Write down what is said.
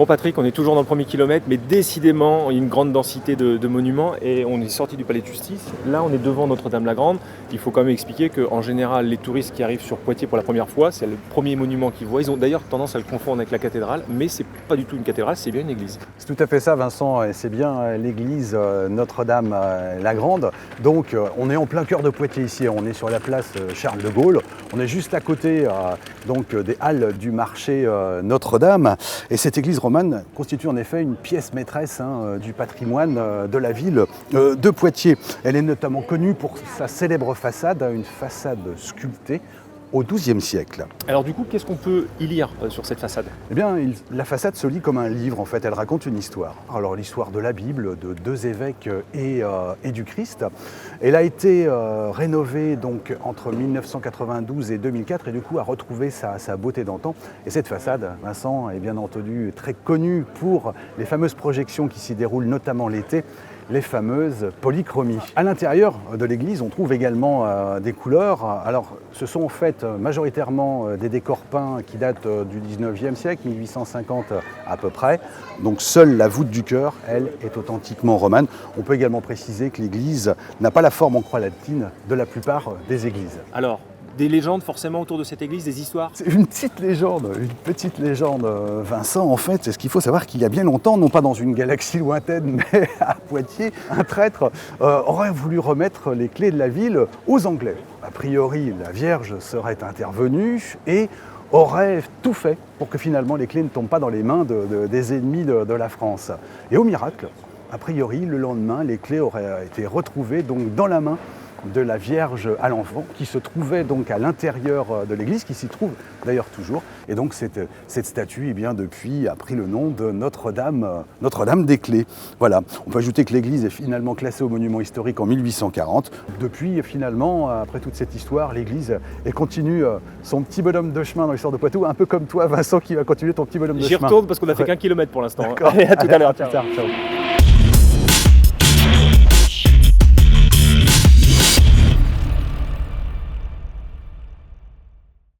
Bon Patrick, on est toujours dans le premier kilomètre, mais décidément, il y a une grande densité de monuments et on est sorti du palais de justice. Là, on est devant Notre-Dame-la-Grande. Il faut quand même expliquer qu'en général, les touristes qui arrivent sur Poitiers pour la première fois, c'est le premier monument qu'ils voient. Ils ont d'ailleurs tendance à le confondre avec la cathédrale, mais c'est pas du tout une cathédrale, c'est bien une église. C'est tout à fait ça, Vincent, et c'est bien l'église Notre-Dame-la-Grande. Donc, on est en plein cœur de Poitiers ici, on est sur la place Charles de Gaulle. On est juste à côté des halles du marché Notre-Dame. Et cette église romane constitue en effet une pièce maîtresse du patrimoine de la ville de Poitiers. Elle est notamment connue pour sa célèbre façade, une façade sculptée au XIIe siècle. Alors du coup, qu'est-ce qu'on peut y lire sur cette façade? Eh bien, la façade se lit comme un livre, en fait. Elle raconte une histoire. Alors, l'histoire de la Bible, de deux évêques et du Christ. Elle a été rénovée donc, entre 1992 et 2004 et du coup a retrouvé sa beauté d'antan. Et cette façade, Vincent, est bien entendu très connue pour les fameuses projections qui s'y déroulent, notamment l'été, les fameuses polychromies. À l'intérieur de l'église, on trouve également des couleurs. Alors, ce sont en fait majoritairement des décors peints qui datent du 19e siècle, 1850 à peu près. Donc, seule la voûte du chœur, elle, est authentiquement romane. On peut également préciser que l'église n'a pas la forme en croix latine de la plupart des églises. Alors, des légendes forcément autour de cette église, des histoires? C'est une petite légende, Vincent. En fait, c'est ce qu'il faut savoir qu'il y a bien longtemps, non pas dans une galaxie lointaine, mais à Poitiers, un prêtre aurait voulu remettre les clés de la ville aux Anglais. A priori, la Vierge serait intervenue et aurait tout fait pour que finalement les clés ne tombent pas dans les mains des ennemis de la France. Et au miracle, a priori, le lendemain, les clés auraient été retrouvées donc dans la main de la Vierge à l'enfant, qui se trouvait donc à l'intérieur de l'église, qui s'y trouve d'ailleurs toujours. Et donc cette statue, eh bien, depuis, a pris le nom de Notre-Dame des Clés. Voilà. On peut ajouter que l'église est finalement classée au monument historique en 1840. Depuis, finalement, après toute cette histoire, l'église continue son petit bonhomme de chemin dans l'histoire de Poitou, un peu comme toi, Vincent, qui va continuer ton petit bonhomme de chemin. J'y retourne parce qu'on a fait qu'1 kilomètre pour l'instant. D'accord. Allez, à tout à l'heure. Ciao.